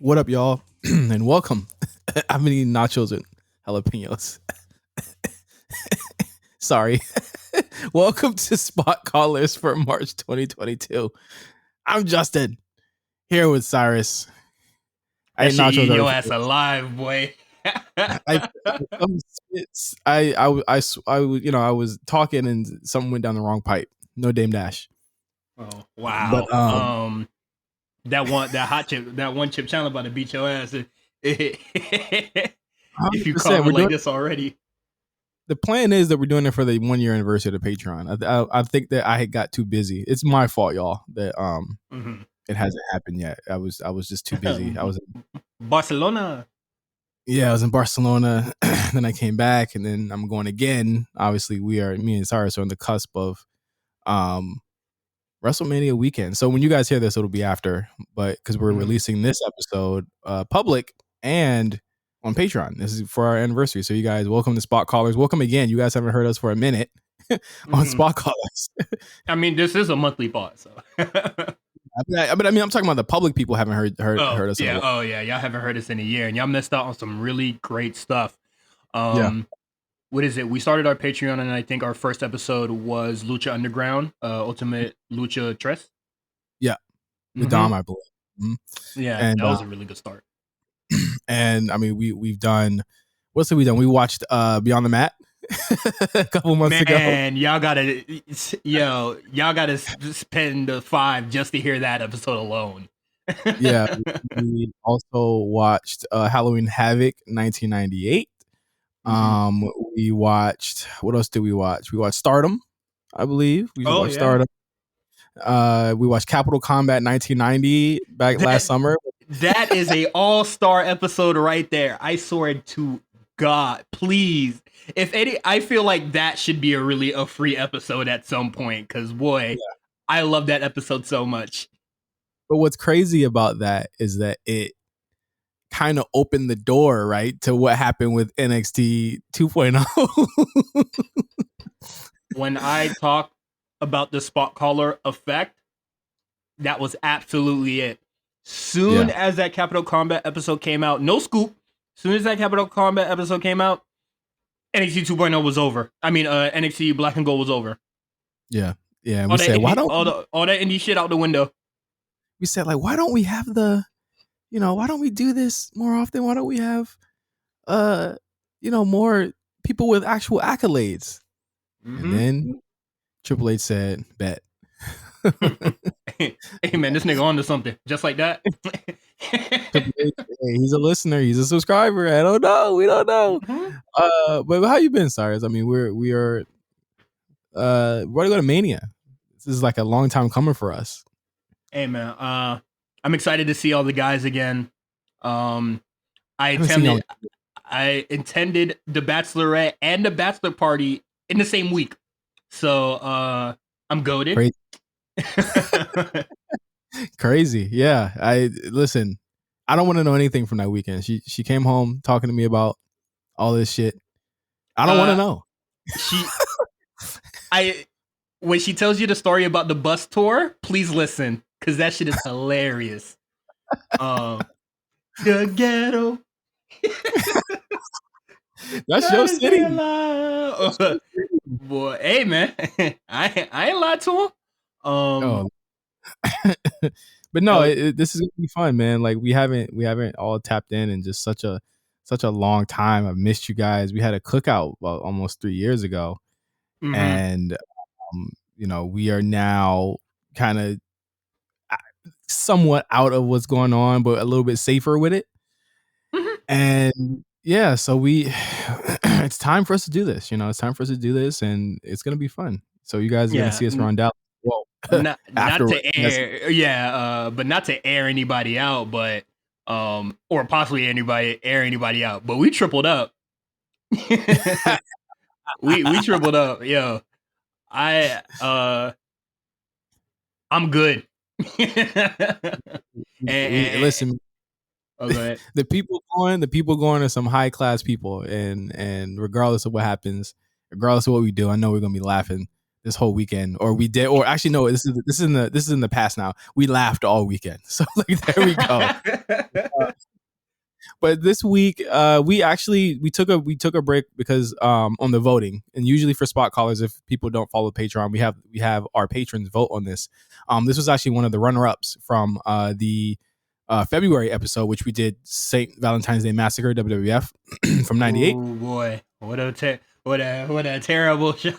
What up, y'all? And welcome. I've been eating nachos and jalapenos. Sorry. Welcome to Spot Callers for March 2022. I'm Justin, here with Cyrus. I ate nachos. Your ass alive, boy. I was talking and something went down the wrong pipe. No Dame Dash. Oh wow. But, that one chip challenge about to beat your ass. If you call it like this already. The plan is that we're doing it for the 1 year anniversary of the Patreon. I think that I had got too busy. It's my fault, y'all. That it hasn't happened yet. I was just too busy. I was in Barcelona. Yeah, I was in Barcelona. Then I came back, and then I'm going again. Obviously, me and Cyrus are on the cusp of WrestleMania weekend. So when you guys hear this, it'll be after, but because we're releasing this episode public and on Patreon. This is for our anniversary. So you guys, welcome to Spot Callers. Welcome again. You guys haven't heard us for a minute on Spot Callers. I mean, this is a monthly pod, so. But I mean, I'm talking about the public people haven't heard us. Yeah. Oh yeah, y'all haven't heard us in a year, and y'all missed out on some really great stuff. What is it? We started our Patreon, and I think our first episode was Lucha Underground, Ultimate Lucha Tres. Yeah, the Dom, I believe. Yeah, and that was a really good start. And I mean, we've done. What's we done? We watched Beyond the Mat a couple months ago. Man, y'all gotta spend the $5 just to hear that episode alone. Yeah, we also watched Halloween Havoc 1998. We watched, what else did we watch? We watched Stardom, I believe. We watched Stardom. We watched Capital Combat 1990 last summer. That is a all-star episode right there. I swear to God, please. I feel like that should be a free episode at some point, because boy, I love that episode so much. But what's crazy about that is that it kind of opened the door, right, to what happened with NXT 2.0. When I talk about the Spot Caller effect, that was absolutely it. Soon as that Capital Combat episode came out, no scoop. Soon as that Capital Combat episode came out, NXT 2.0 was over. I mean, NXT Black and Gold was over. Yeah. We said, why don't all that indie shit out the window? We said, like, why don't we have why don't we do this more often? Why don't we have, more people with actual accolades? And then Triple H said, bet. Hey man, this nigga on to something. Just like that. He's a listener. He's a subscriber. I don't know. We don't know. But how you been, Cyrus? I mean, we are we're gonna go to Mania. This is like a long time coming for us. Hey man, I'm excited to see all the guys again. I intended the Bachelorette and the Bachelor Party in the same week, so I'm goated. Crazy. Yeah. I don't want to know anything from that weekend. She came home talking to me about all this shit. I don't want to know. When she tells you the story about the bus tour, please listen, because that shit is hilarious. The ghetto. That's your city. Boy, hey man, I ain't lied to him. But no, this is gonna be fun, man. Like we haven't all tapped in just such a long time. I've missed you guys. We had a cookout almost 3 years ago, and we are now kind of somewhat out of what's going on, but a little bit safer with it. And yeah, so it's time for us to do this. It's time for us to do this, and it's gonna be fun. So you guys are gonna see us around Dallas. Well, not to air, but not to air anybody out, but or possibly air anybody out. But we tripled up. we tripled up, yo. I'm good. and listen, okay. The people going are some high class people, and regardless of what happens, regardless of what we do, I know we're gonna be laughing this whole weekend, or we did, or actually no, this is in the past now. We laughed all weekend, so like there we go. But this week, we took a break because on the voting, and usually for spot callers, if people don't follow Patreon, we have our patrons vote on this. This was actually one of the runner-ups from the February episode, which we did St. Valentine's Day Massacre WWF from '98. Oh boy, what a terrible show.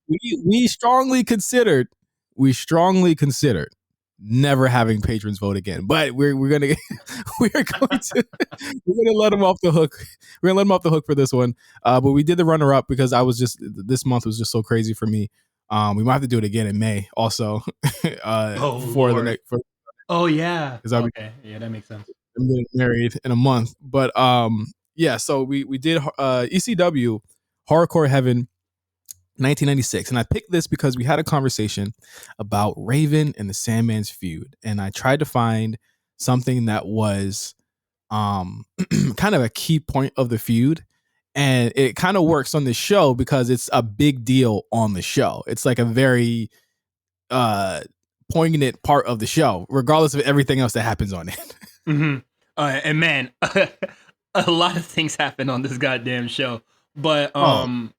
We strongly considered never having patrons vote again, but we're gonna let them off the hook. We're gonna let them off the hook for this one. But we did the runner up because this month was just so crazy for me. We might have to do it again in May also. Oh yeah. Okay, yeah, that makes sense. I'm getting married in a month, but yeah. So we did ECW Hardcore Heaven 1996, and I picked this because we had a conversation about Raven and the Sandman's feud, and I tried to find something that was kind of a key point of the feud, and it kind of works on the show because it's a big deal on the show. It's like a very poignant part of the show, regardless of everything else that happens on it. Mm-hmm. And man, a lot of things happen on this goddamn show, but the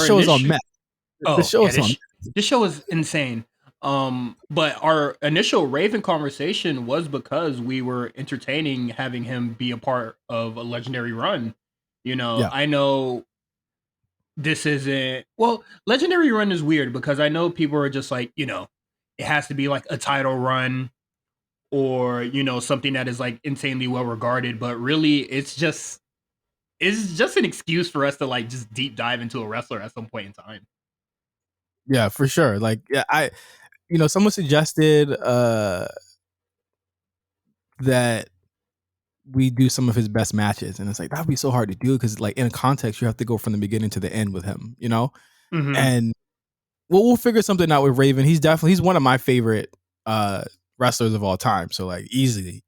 show is on meth. The show is insane. But our initial Raven conversation was because we were entertaining having him be a part of a legendary run. You know, yeah. I know this isn't, well, legendary run is weird because I know people are just like, you know, it has to be like a title run or, you know, something that is like insanely well regarded, but really it's just an excuse for us to like just deep dive into a wrestler at some point in time. Yeah, for sure. Like, yeah, someone suggested that we do some of his best matches, and it's like that'd be so hard to do because, like, in context, you have to go from the beginning to the end with him, you know. Mm-hmm. And we'll figure something out with Raven. He's one of my favorite wrestlers of all time. So, like, easily,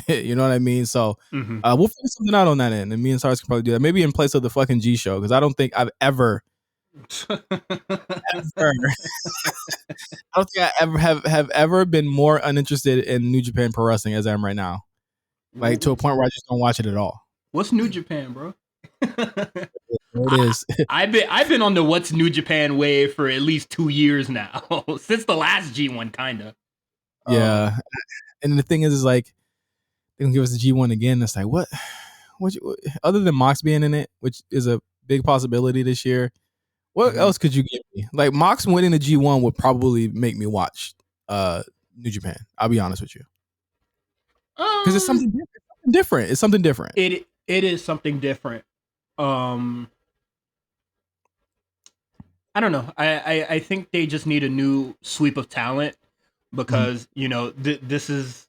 you know what I mean. So, mm-hmm. We'll figure something out on that end, and me and Cyrus can probably do that. Maybe in place of the fucking G show, because I don't think I've ever. I don't think I ever have ever been more uninterested in New Japan Pro Wrestling as I am right now. Like, to a point where I just don't watch it at all. What's New Japan, bro? It is. I've been on the What's New Japan wave for at least 2 years now, since the last G1, kind of. Yeah, and the thing is like they can give us the G1 again. It's like what other than Mox being in it, which is a big possibility this year. What else could you give me? Like, Mox winning the G1 would probably make me watch New Japan. I'll be honest with you. Because it's something different. It's something different. It is something different. I don't know. I think they just need a new sweep of talent because, you know, this is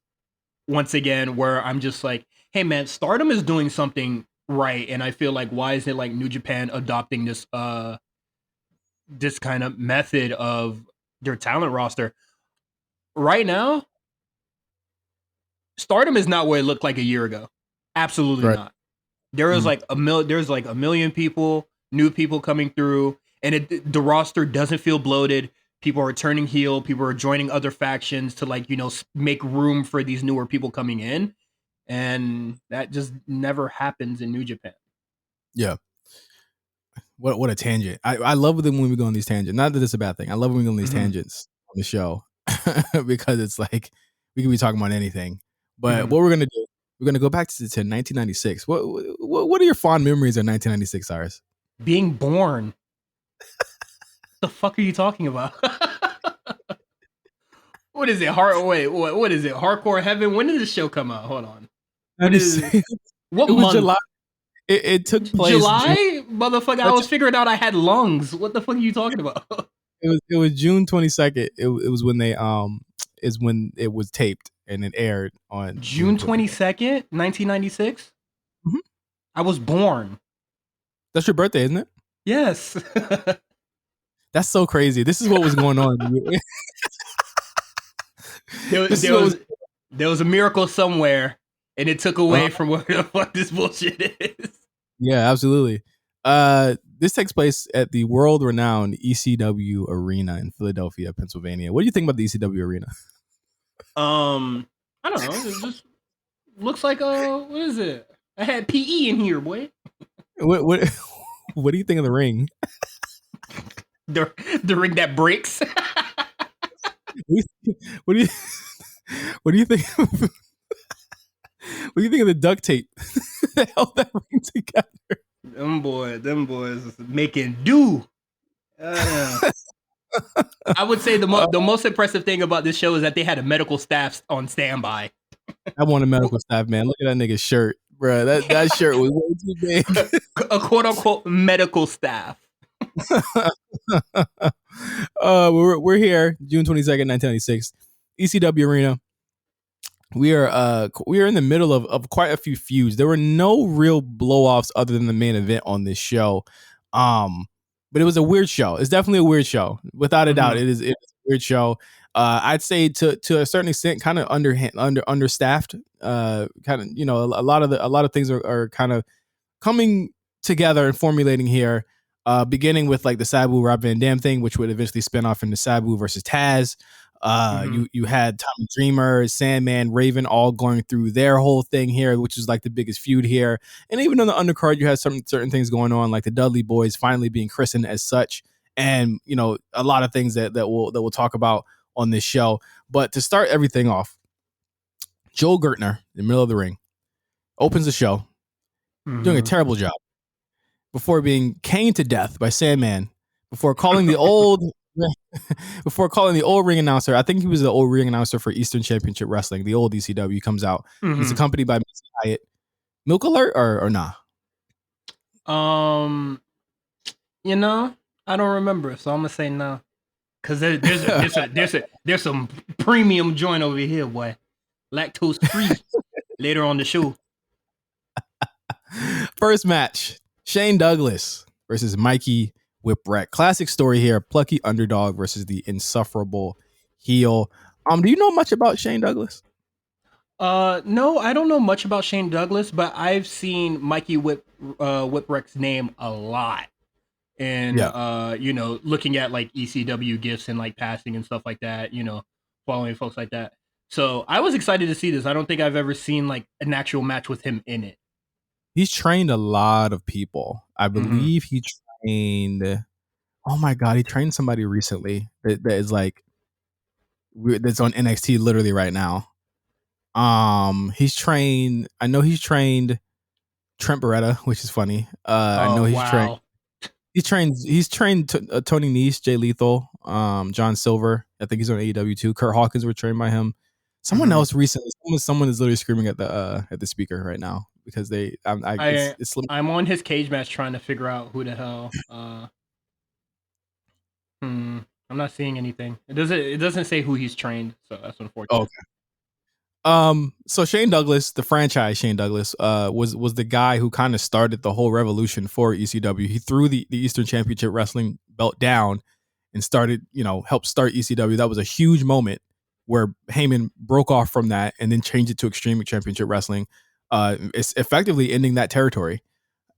once again where I'm just like, hey, man, Stardom is doing something right. And I feel like, why is it like New Japan adopting this kind of method of their talent roster right now? Stardom is not what it looked like a year ago. Absolutely not. There is like there's like a million people, new people coming through, and the roster doesn't feel bloated. People are turning heel. People are joining other factions to, like, you know, make room for these newer people coming in, and that just never happens in New Japan. Yeah. What a tangent. I love them when we go on these tangents. Not that it's a bad thing. I love when we go on these tangents on the show because it's like we can be talking about anything. But what we're going to do, we're going to go back to 1996. What are your fond memories of 1996, Cyrus? Being born. What the fuck are you talking about? What is it? What is it? Hardcore Heaven? When did this show come out? Hold on. What month? July. It took place July, motherfucker. I was figuring out I had lungs. What the fuck are you talking about? It was June 22nd. It was when they is when it was taped and it aired on June 22nd, 1996. Mm-hmm. I was born. That's your birthday, isn't it? Yes. That's so crazy. This is what was going on. There was a miracle somewhere, and it took away from where the fuck this bullshit is. Yeah, absolutely. This takes place at the world-renowned ECW Arena in Philadelphia, Pennsylvania. What do you think about the ECW Arena? I don't know. It just looks like what is it? I had PE in here, boy. What what do you think of the ring? The ring that breaks. What do you what do you think? What do you think of the duct tape that held that ring together? Them boys making do. I would say the most impressive thing about this show is that they had a medical staff on standby. I want a medical staff, man. Look at that nigga's shirt, bro. That shirt was way too big. A quote unquote medical staff. We're here, June 22nd, 1996, ECW Arena. We are in the middle of quite a few feuds. There were no real blow-offs other than the main event on this show. But it was a weird show. It's definitely a weird show. Without a doubt, it's a weird show. I'd say to a certain extent, kind of understaffed. Kind of, you know, a lot of things are kind of coming together and formulating here. Beginning with like the Sabu Rob Van Dam thing, which would eventually spin off into Sabu versus Taz. You had Tommy Dreamer, Sandman, Raven all going through their whole thing here, which is like the biggest feud here. And even on the undercard, you had some certain things going on, like the Dudley Boys finally being christened as such, and you know a lot of things that we'll talk about on this show. But to start everything off, Joel Gertner, in the middle of the ring, opens the show, doing a terrible job before being caned to death by Sandman. Before calling the old ring announcer, I think he was the old ring announcer for Eastern Championship Wrestling, the old ECW, comes out. He's accompanied by Missy Hyatt. Milk alert or nah? You know, I don't remember, so I'm gonna say no. Cause there's some premium joint over here, boy. Lactose free. Later on the show. First match: Shane Douglas versus Mikey Whipwreck. Classic story here. Plucky underdog versus the insufferable heel. Do you know much about Shane Douglas? No, I don't know much about Shane Douglas, but I've seen Mikey Whipwreck's name a lot. And you know, looking at like ECW gifts and like passing and stuff like that, you know, following folks like that. So I was excited to see this. I don't think I've ever seen like an actual match with him in it. He's trained a lot of people. I believe he trained. Oh my god, he trained somebody recently that is like that's on NXT literally right now. He's trained. I know he's trained Trent Beretta, which is funny. I know he's trained. He's trained Tony Nese, Jay Lethal, John Silver. I think he's on AEW too. Kurt Hawkins were trained by him. Someone else recently. Someone is literally screaming at the speaker right now because I'm on his cage match trying to figure out who the hell. I'm not seeing anything. It doesn't say who he's trained, so that's unfortunate. Okay. So Shane Douglas, the franchise Shane Douglas, was the guy who kind of started the whole revolution for ECW. He threw the Eastern Championship Wrestling belt down and started, helped start ECW. That was a huge moment where Heyman broke off from that and then changed it to Extreme Championship Wrestling. It's effectively ending that territory.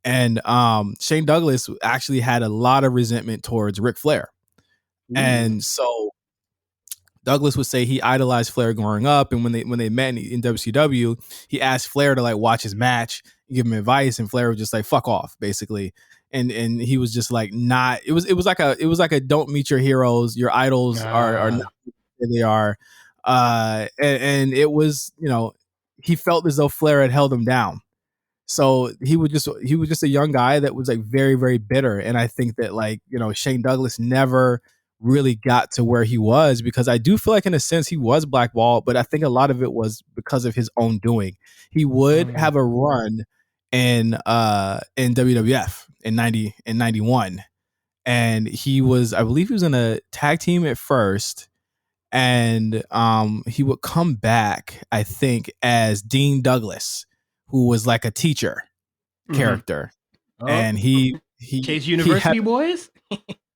And Shane Douglas actually had a lot of resentment towards Ric Flair. And so Douglas would say he idolized Flair growing up, and when they met in WCW, he asked Flair to like watch his match, give him advice, and Flair was just like "fuck off," basically, and he was just like not. It was like a don't meet your heroes. Your idols are not who they are, and it was he felt as though Flair had held him down. So he was just a young guy that was like very, very bitter, and I think that Shane Douglas never really got to where he was because I do feel like in a sense he was blackballed, but I think a lot of it was because of his own doing. He would have a run in WWF in 91, and I believe he was in a tag team at first, and he would come back I think as Dean Douglas, who was like a teacher character, and he Chase University Boys.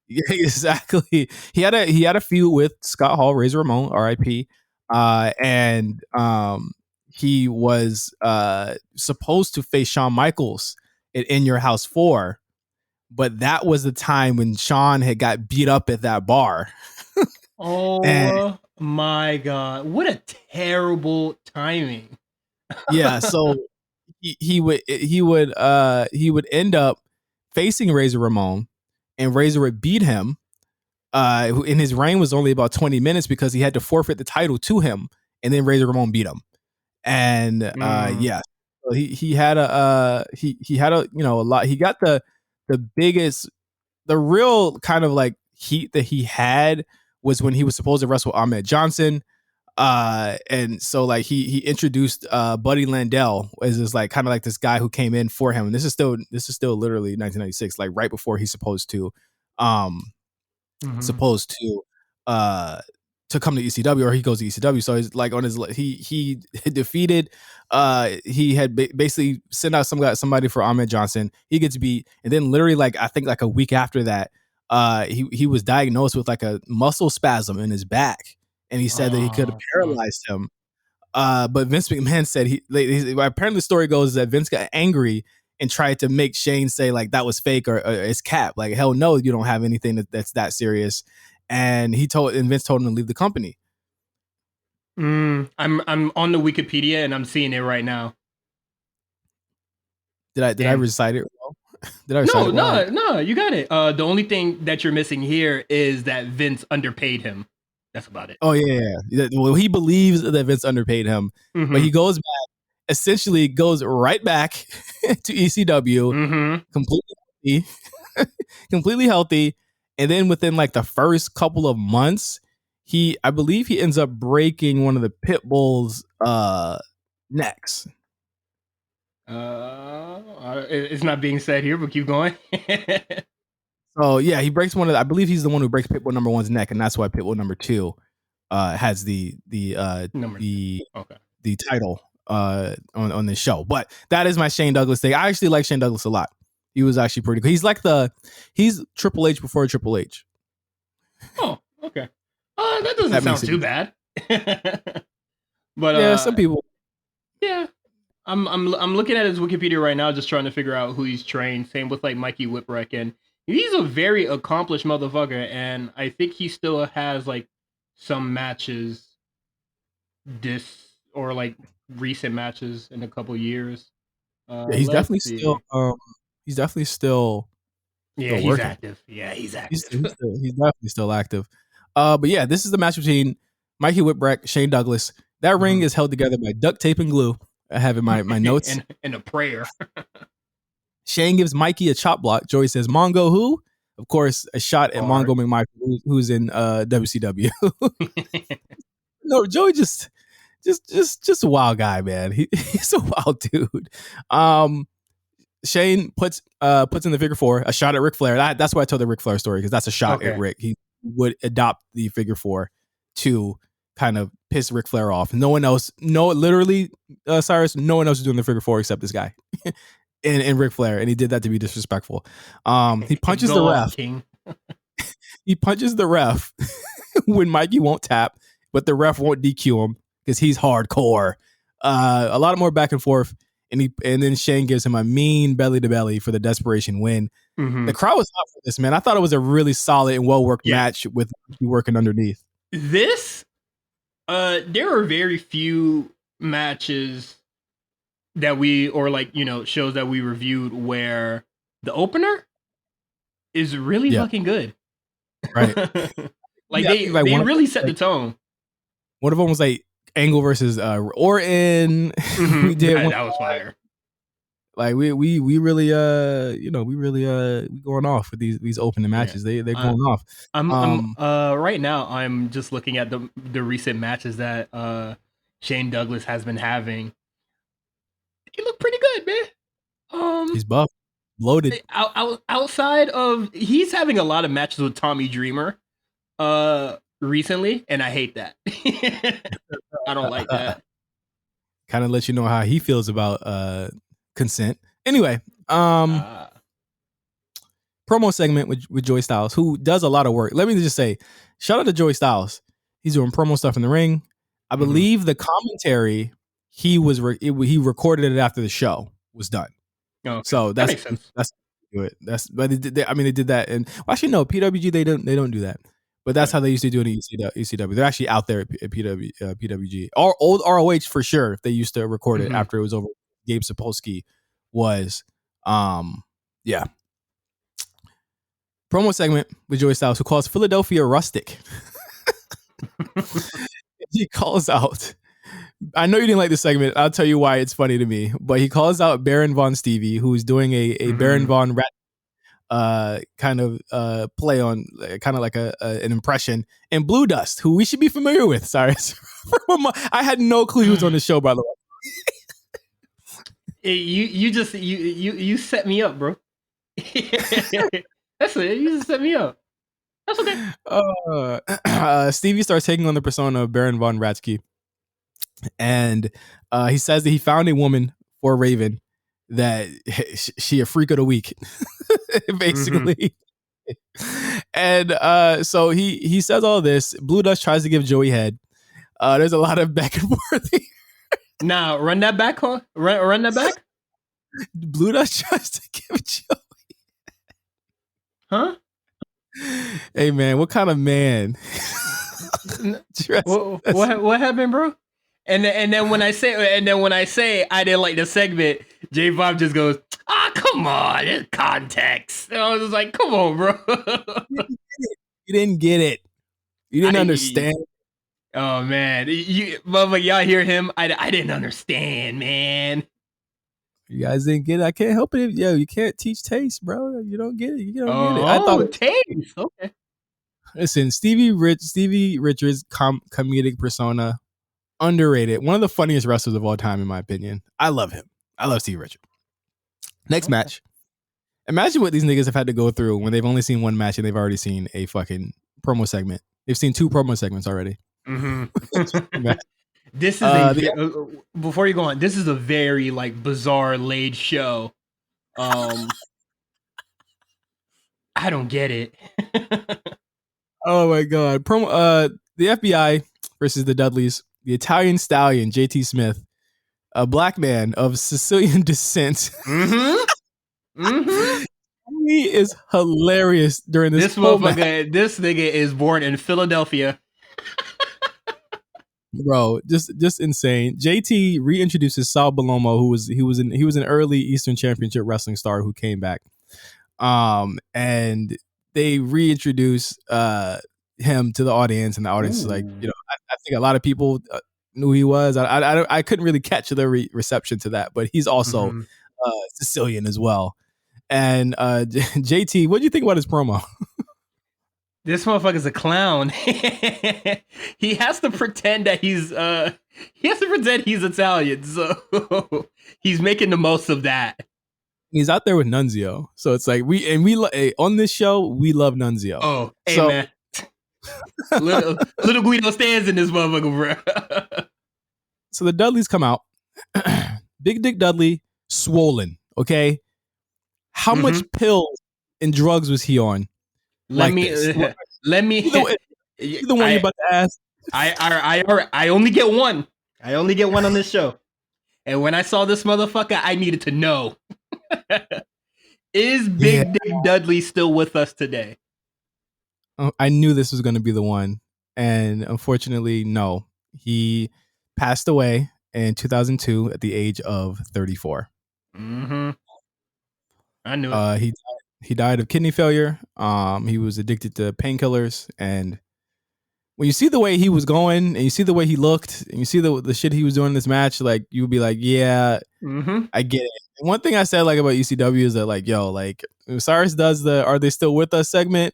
Yeah, exactly. He had a feud with Scott Hall, Razor Ramon, R.I.P. And he was supposed to face Shawn Michaels in Your House 4, but that was the time when Shawn had got beat up at that bar. Oh my God. What a terrible timing. Yeah, so he would end up facing Razor Ramon, and Razor would beat him. And his reign was only about 20 minutes because he had to forfeit the title to him, and then Razor Ramon beat him. And yeah, so he had a lot. He got the biggest, the real kind of like heat that he had was when he was supposed to wrestle Ahmed Johnson. And so like he introduced Buddy Landell as this like kind of like this guy who came in for him. And this is still literally 1996, like right before he's supposed to come to ECW, or he goes to ECW. So he's like on his he defeated he had basically sent out somebody for Ahmed Johnson. He gets beat, and then literally like I think like a week after that he was diagnosed with like a muscle spasm in his back, and he said that he could have paralyzed him. But Vince McMahon said apparently the story goes that Vince got angry and tried to make Shane say like that was fake or it's cap. Like, hell no, you don't have anything that's that serious. And Vince told him to leave the company. I'm on the Wikipedia and I'm seeing it right now. Did I recite it well? Did I recite it well? No, you got it. The only thing that you're missing here is that Vince underpaid him. That's about it. Oh yeah. Well, he believes that Vince underpaid him, but he goes back, essentially goes right back to ECW, completely healthy. And then within like the first couple of months, I believe he ends up breaking one of the Pitbull's necks. It's not being said here, but keep going. So yeah, he breaks I believe he's the one who breaks Pitbull number 1's neck, and that's why Pitbull number 2 has the title on this show. But that is my Shane Douglas thing. I actually like Shane Douglas a lot. He was actually pretty good. He's Triple H before Triple H. Oh, okay. That doesn't sound too bad. But yeah, some people. Yeah, I'm looking at his Wikipedia right now, just trying to figure out who he's trained. Same with like Mikey Whipwreck, and he's a very accomplished motherfucker. And I think he still has like some matches, or like recent matches in a couple years. Yeah, he's definitely still. He's definitely still. Yeah, he's working. Active. Yeah, he's active. He's definitely still active. But yeah, this is the match between Mikey Whipwreck, Shane Douglas. That ring is held together by duct tape and glue. I have in my notes. and a prayer. Shane gives Mikey a chop block. Joey says, Mongo who? Of course, a shot at Mongo McMichael, who's in WCW. No, Joey just a wild guy, man. He's a wild dude. Shane puts in the figure 4, a shot at Ric Flair. That's why I told the Ric Flair story, because that's a shot at Ric. He would adopt the figure 4 to kind of piss Ric Flair off. No one else, Cyrus, no one else is doing the figure 4 except this guy and Ric Flair, and he did that to be disrespectful. He punches the ref. He punches the ref when Mikey won't tap, but the ref won't DQ him because he's hardcore. A lot more back and forth. And then Shane gives him a mean belly to belly for the desperation win. The crowd was hot for this, man. I thought it was a really solid and well worked match with you working underneath. This, there are very few matches that shows that we reviewed where the opener is really fucking good. Right. they really set the tone. One of them was like Angle versus Orton. We did that was fire. Like we really we going off with these opening matches. They're going off. I'm right now I'm just looking at the recent matches that Shane Douglas has been having. He looked pretty good, man. He's buff, loaded. Outside of, he's having a lot of matches with Tommy Dreamer recently, and I hate that. I don't like that. Kind of let you know how he feels about consent. Anyway, promo segment with Joey Styles, who does a lot of work. Let me just say, shout out to Joey Styles. He's doing promo stuff in the ring. I believe the commentary he recorded it after the show was done. Okay. So that makes sense. That's do it. But they did that, and actually no, PWG they don't do that. But that's how they used to do it in ECW. They're actually out there at PWG. Or old ROH for sure. They used to record it after it was over. Gabe Sapolsky was, yeah. Promo segment with Joey Styles, who calls Philadelphia rustic. He calls out. I know you didn't like this segment. I'll tell you why it's funny to me. But he calls out Baron Von Stevie, who's doing a Baron Von Rat kind of play on kind of like an impression, and Blue Dust, who we should be familiar with. Cyrus. I had no clue he was on the show, by the way. You set me up, bro. That's it. You just set me up. That's okay. Stevie starts taking on the persona of Baron Von Ratsky, and he says that he found a woman for Raven that she a freak of the week, basically. And so he says all this. Blue Dust tries to give Joey head. There's a lot of back and forth here. Now run that back, huh? Run that back. Blue Dust tries to give Joey. Huh? Hey man, what kind of man? What happened, bro? And then when I say I didn't like the segment, J Bob just goes, come on, it's context. And I was just like, come on, bro. You didn't get it. You didn't understand. Oh man, y'all hear him? I didn't understand, man. You guys didn't get it. I can't help it. Yo, you can't teach taste, bro. You don't get it. You don't get it. I thought taste. Okay. Listen, Stevie Richards' comedic persona, underrated. One of the funniest wrestlers of all time, in my opinion. I love him. I love Stevie Richards. Next match. Imagine what these niggas have had to go through when they've only seen one match and they've already seen a fucking promo segment. They've seen 2 promo segments already. This is before you go on. This is a very like bizarre laid show. I don't get it. Oh my god! The FBI versus the Dudleys. The Italian Stallion, JT Smith, a black man of Sicilian descent. He is hilarious during this motherfucker. This nigga is born in Philadelphia. Bro, just insane. JT reintroduces Sal Balomo, he was an early Eastern Championship Wrestling star who came back. And they reintroduce him to the audience, and the audience is like, I think a lot of people knew who he was. I couldn't really catch the reception to that, but he's also Sicilian as well. And JT, what do you think about his promo? This motherfucker's a clown. He has to pretend that he's Italian, so he's making the most of that. He's out there with Nunzio, so it's like we on this show we love Nunzio. Oh, hey man, little Guido stands in this motherfucker, bro. So the Dudleys come out. Big Dick Dudley, swollen. Okay, how much pills and drugs was he on? Let me. You're the one you're about to ask. I only get one. I only get one on this show. And when I saw this motherfucker, I needed to know. Is Big Dick Dudley still with us today? I knew this was going to be the one. And unfortunately, no. He passed away in 2002 at the age of 34. I knew it. He died of kidney failure. He was addicted to painkillers, and when you see the way he was going, and you see the way he looked, and you see the shit he was doing in this match, like you would be like, yeah, I get it. And one thing I said like about ECW is that like, yo, like if Cyrus does the "Are they still with us?" segment,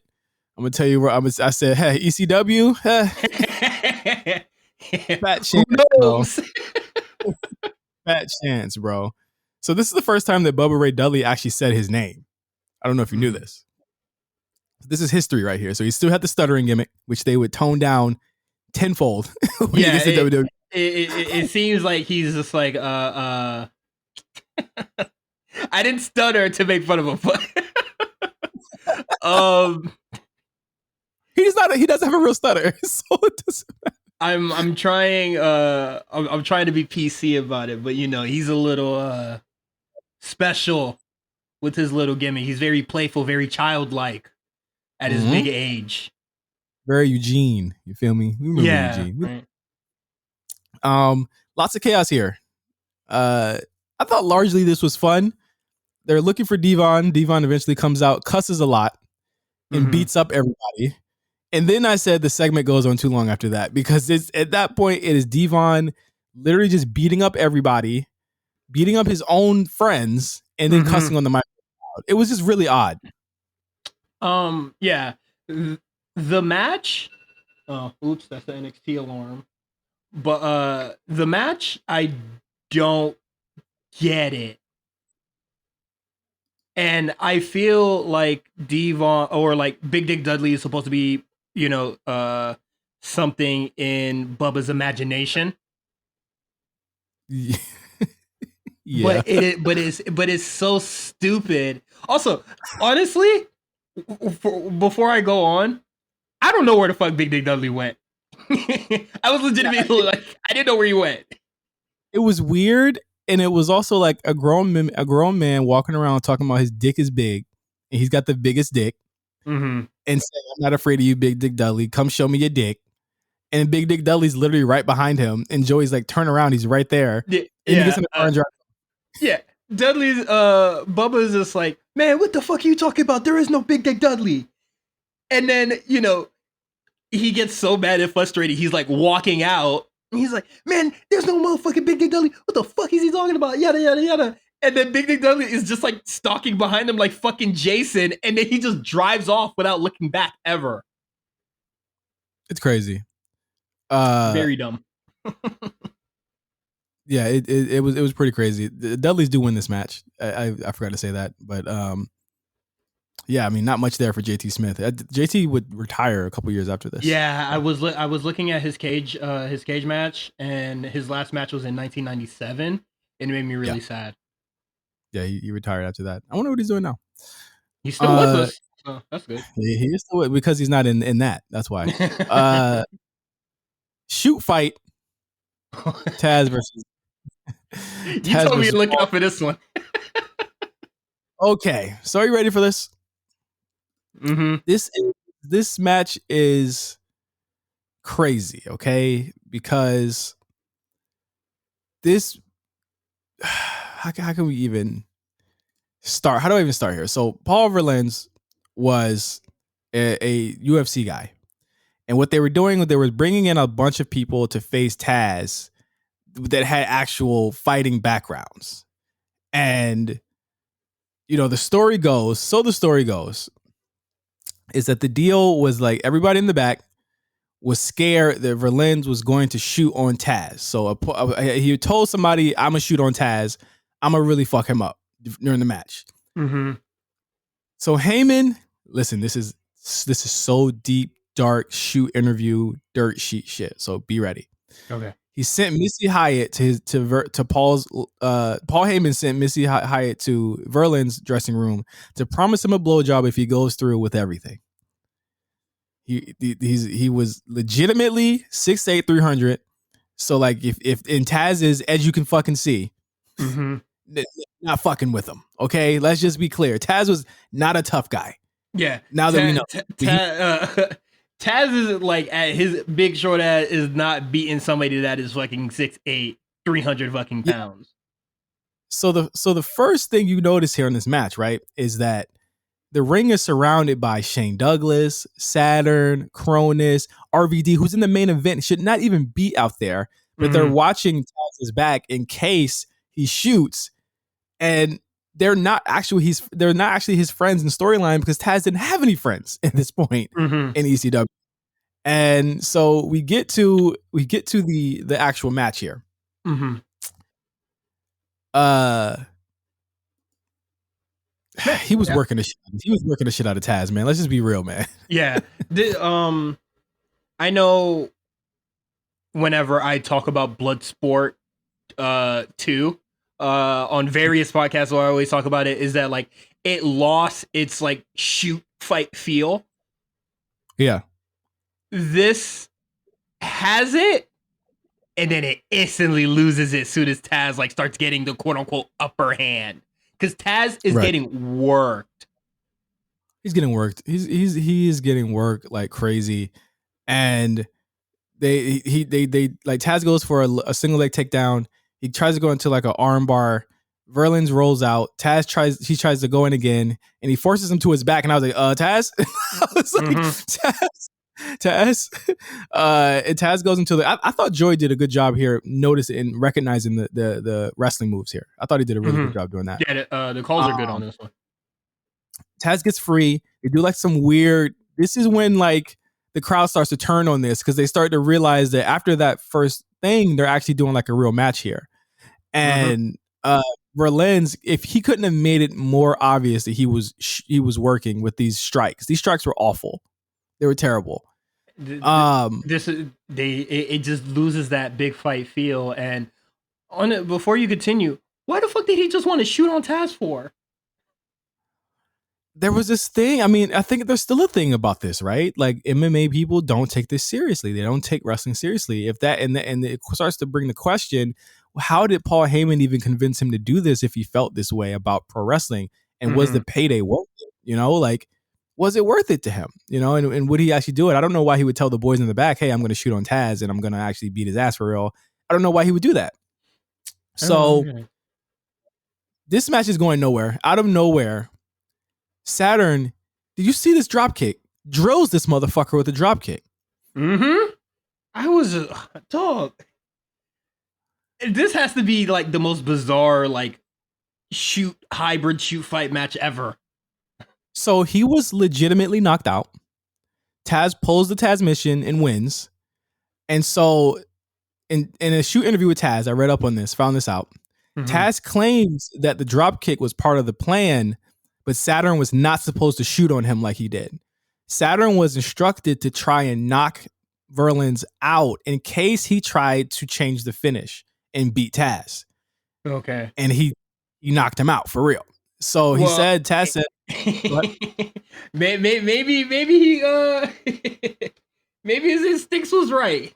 I'm gonna tell you where I said, hey, ECW, fat chance, bro. Fat chance, bro. So this is the first time that Bubba Ray Dudley actually said his name. I don't know if you knew this. This is history right here. So he still had the stuttering gimmick, which they would tone down tenfold. It seems like he's just like, I didn't stutter to make fun of him, but he doesn't have a real stutter. So it doesn't matter. I'm trying to be PC about it, but he's a little special. with his little gimmick. He's very playful, very childlike at his big age. Very Eugene. You feel me? We remember Eugene. Right. Lots of chaos here. I thought largely this was fun. They're looking for Devon. Devon eventually comes out, cusses a lot, and beats up everybody. And then I said the segment goes on too long after that because it's at that point it is Devon literally just beating up everybody, beating up his own friends, and then cussing on the microphone. It was just really odd. Yeah. The match. Oh, oops, that's the NXT alarm. But the match, I don't get it. And I feel like Devon or like Big Dick Dudley is supposed to be, something in Bubba's imagination. Yeah. But it's so stupid. Also, honestly, before I go on, I don't know where the fuck Big Dick Dudley went. I was legitimately like, I didn't know where he went. It was weird, and it was also like a grown man walking around talking about his dick is big, and he's got the biggest dick, and saying, "I'm not afraid of you, Big Dick Dudley. Come show me your dick." And Big Dick Dudley's literally right behind him, and Joey's like, "Turn around, he's right there." Yeah, and he gets in the car and drives. Yeah, Dudley's Bubba's just like, man, what the fuck are you talking about? There is no Big Dick Dudley. And then, he gets so mad and frustrated, he's like walking out. And he's like, man, there's no motherfucking Big Dick Dudley. What the fuck is he talking about? Yada, yada, yada. And then Big Dick Dudley is just like stalking behind him like fucking Jason. And then he just drives off without looking back ever. It's crazy. Very dumb. Yeah, it was pretty crazy. The Dudleys do win this match. I forgot to say that, but yeah, I mean, not much there for JT Smith. JT would retire a couple years after this. Yeah, I was looking at his cage match, and his last match was in 1997, and it made me really sad. Yeah, he retired after that. I wonder what he's doing now. He's still with us. Oh, that's good. He is still because he's not in that. That's why. Shoot fight. Taz versus. You told me to look out for this one. Okay, so are you ready for this? This match is crazy, okay? Because this, how can we even start? How do I even start here? So Paul Verlaine was a UFC guy, and what they were doing, they were bringing in a bunch of people to face Taz that had actual fighting backgrounds. And the story goes is that the deal was like everybody in the back was scared that Verlaine was going to shoot on Taz. So he told somebody, I'm gonna shoot on Taz. I'm gonna really fuck him up during the match. So Heyman, listen, this is so deep, dark, shoot interview, dirt sheet shit. So be ready. Okay. He sent Missy Hyatt to Paul's. Paul Heyman sent Missy Hyatt to Verlaine's dressing room to promise him a blowjob if he goes through with everything. He was legitimately 6'8", 300. So like if in Taz is, as you can fucking see, not fucking with him. Okay, let's just be clear. Taz was not a tough guy. Yeah. Now that we know. Taz is like at his big short ass is not beating somebody that is fucking 6'8", 300 fucking pounds. So the first thing you notice here in this match, right, is that the ring is surrounded by Shane Douglas, Saturn, Cronus, RVD, who's in the main event, should not even be out there, but they're watching Taz's back in case he shoots, and they're not actually his friends in storyline because Taz didn't have any friends at this point in ECW. And so we get to the actual match here. He was working the shit out of Taz, man. Let's just be real, man. Yeah. I know whenever I talk about Bloodsport 2 on various podcasts, what I always talk about it is that like it lost its like shoot fight feel. Yeah. This has it, and then it instantly loses it as soon as Taz like starts getting the quote unquote upper hand. because Taz is getting worked. He's getting worked. He is getting worked like crazy, and they like Taz goes for a single leg takedown. He tries to go into like an arm bar. Verlins rolls out. Taz tries to go in again, and he forces him to his back. And I was like, Taz. I was like, Taz. And Taz goes into the. I thought Joey did a good job here, noticing and recognizing the wrestling moves here. I thought he did a really good job doing that. Yeah, the calls are good on this one. Taz gets free. They do like some weird. This is when like the crowd starts to turn on this because they start to realize that after that first thing, they're actually doing like a real match here. And Verlins, if he couldn't have made it more obvious that he was working with these strikes. These strikes were awful. They were terrible. It just loses that big fight feel. And on it, before you continue, why the fuck did he just want to shoot on Taz for? There was this thing. I mean, I think there's still a thing about this, right? Like MMA people don't take this seriously. They don't take wrestling seriously. If that and it starts to bring the question, how did Paul Heyman even convince him to do this if he felt this way about pro wrestling? And was the payday worth it? You know, like, was it worth it to him? You know, and would he actually do it? I don't know why he would tell the boys in the back, hey, I'm going to shoot on Taz and I'm going to actually beat his ass for real. I don't know why he would do that. So this match is going nowhere. Out of nowhere, Saturn, did you see this drop kick? Drills this motherfucker with a drop kick. I was dog. This has to be like the most bizarre like hybrid shoot fight match ever. So he was legitimately knocked out. Taz pulls the Taz mission and wins. And so in a shoot interview with Taz, I read up on this, found this out. Taz claims that the drop kick was part of the plan, but Saturn was not supposed to shoot on him like he did. Saturn was instructed to try and knock Verlins out in case he tried to change the finish and beat Taz. Okay. And he knocked him out for real. So he said, Taz said, maybe he maybe his instincts was right.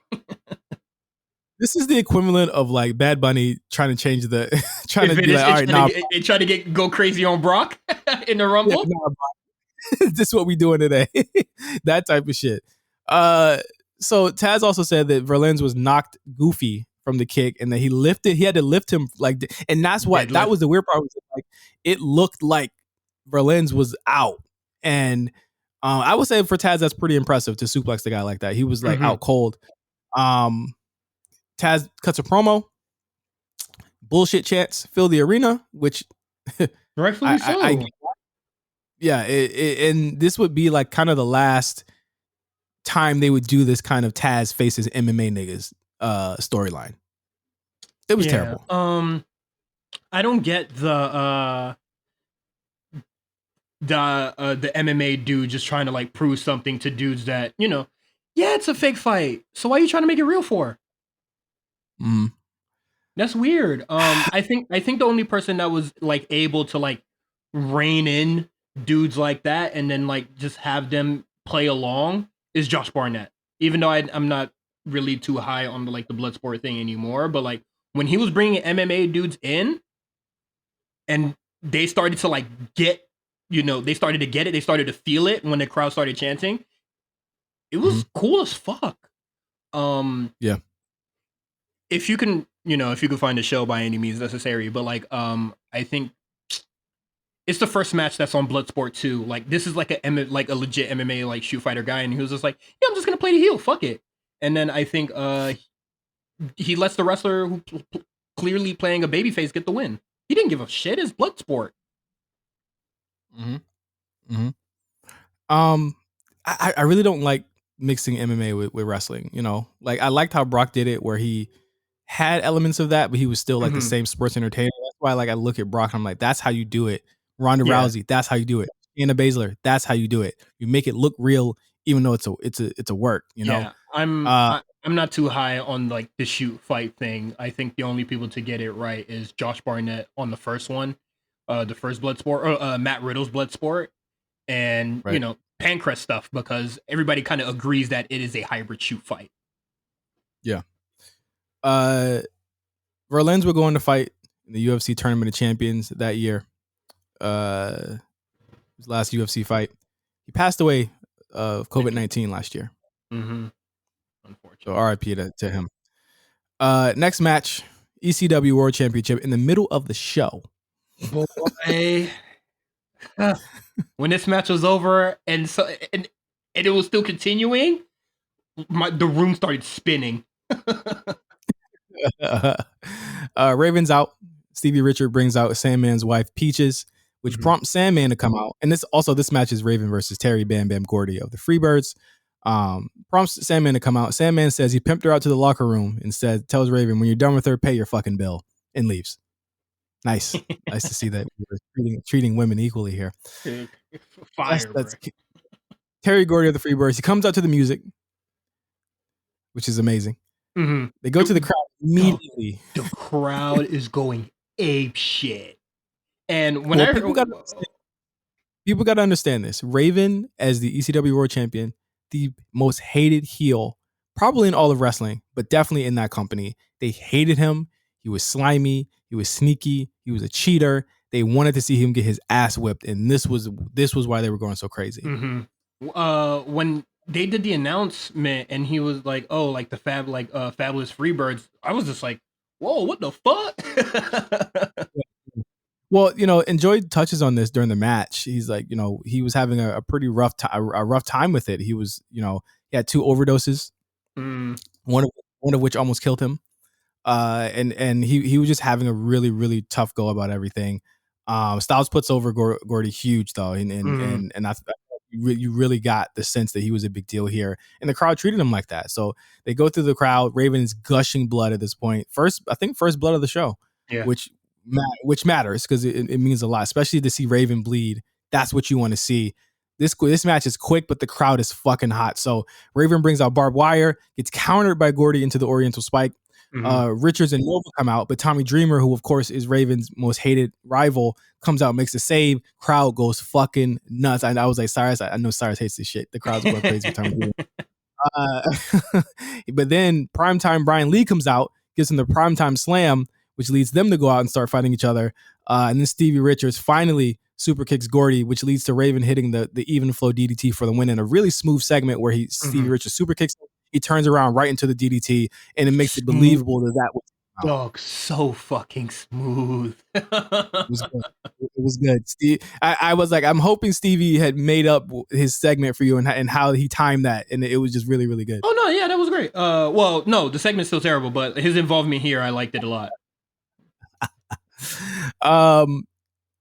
This is the equivalent of like Bad Bunny trying to change the trying to be like, all right, now they try to go crazy on Brock in the Rumble. Yeah, nah, this is what we doing today. That type of shit. So Taz also said that Verlins was knocked goofy from the kick and that he had to lift him like, and that's what that was the weird part. Was like it looked like Verlins was out, and I would say for Taz that's pretty impressive to suplex the guy like that. He was like out cold. Taz cuts a promo. Bullshit chants fill the arena, which rightfully so. Yeah, and this would be like kind of the last time they would do this kind of Taz faces MMA niggas storyline. It was terrible. I don't get the MMA dude just trying to like prove something to dudes that, you know, yeah, it's a fake fight. So why are you trying to make it real for? That's weird. I think the only person that was like able to like rein in dudes like that and then like just have them play along is Josh Barnett. Even though I'm not really too high on the like the Bloodsport thing anymore, but like when he was bringing MMA dudes in and they started to like get, you know, they started to get it, they started to feel it when the crowd started chanting. It was cool as fuck. Yeah. If you can, you know, if you can find a show by any means necessary, but like, I think it's the first match that's on Bloodsport 2. Like, this is like a legit MMA like shoot fighter guy, and he was just like, yeah, I'm just gonna play the heel, fuck it. And then I think he lets the wrestler who clearly playing a babyface get the win. He didn't give a shit. It's Bloodsport. I really don't like mixing MMA with wrestling. You know, like I liked how Brock did it, where he had elements of that, but he was still like the same sports entertainer. That's why, like, I look at Brock and I'm like, that's how you do it. Ronda Rousey, that's how you do it. Anna Baszler, that's how you do it. You make it look real, even though it's a work. You know, I'm not too high on like the shoot fight thing. I think the only people to get it right is Josh Barnett on the first one, the first Bloodsport, or Matt Riddle's Bloodsport, and you know, Pancrest stuff, because everybody kind of agrees that it is a hybrid shoot fight. Yeah. Verlins were going to fight in the UFC Tournament of Champions that year. his last UFC fight. He passed away of COVID-19 last year. Mm-hmm. Unfortunately. So RIP to him. Next match, ECW World Championship in the middle of the show. Boy. When this match was over and it was still continuing, the room started spinning. Raven's out. Stevie Richard brings out Sandman's wife Peaches, which prompts Sandman to come out. And this match is Raven versus Terry Bam Bam Gordy of the Freebirds. Prompts Sandman to come out. Sandman says he pimped her out to the locker room and tells Raven, when you're done with her, pay your fucking bill, and leaves. Nice. Nice to see that we're treating women equally here. Fire, that's Terry Gordy of the Freebirds. He comes out to the music, which is amazing. Mm-hmm. They go to the crowd immediately. The crowd is going ape shit. And when people got to understand this. Raven, as the ECW World Champion, the most hated heel, probably in all of wrestling, but definitely in that company. They hated him. He was slimy. He was sneaky. He was a cheater. They wanted to see him get his ass whipped, and this was why they were going so crazy. Mm-hmm. When they did the announcement, and he was like, "Oh, like the Fabulous Freebirds," I was just like, "Whoa, what the fuck?" Well, and Joy touches on this during the match. He's like, he was having a pretty rough time with it. He was, he had 2 overdoses, one of which almost killed him. And he was just having a really, really tough go about everything. Styles puts over Gordy huge though, and I you really got the sense that he was a big deal here, and the crowd treated him like that. So they go through the crowd. Raven is gushing blood at this point. First blood of the show, which matters because it means a lot, especially to see Raven bleed. That's what you want to see. This match is quick, but the crowd is fucking hot. So Raven brings out barbed wire, gets countered by Gordy into the Oriental Spike. Richards and Nova come out, but Tommy Dreamer, who of course is Raven's most hated rival, comes out, makes a save. Crowd goes fucking nuts. I was like, Cyrus, I know Cyrus hates this shit. The crowd's going crazy with Tommy Dreamer. But then primetime Brian Lee comes out, gives him the primetime slam, which leads them to go out and start fighting each other. And then Stevie Richards finally super kicks Gordy, which leads to Raven hitting the even flow DDT for the win in a really smooth segment where Stevie Richards super kicks him. He turns around right into the DDT, and it makes it believable that was dog so fucking smooth. It was good. Steve, I was like, I'm hoping Stevie had made up his segment for you and how he timed that, and it was just really, really good. Oh no, yeah, that was great. Well, no, the segment's still terrible, but his involvement here, I liked it a lot.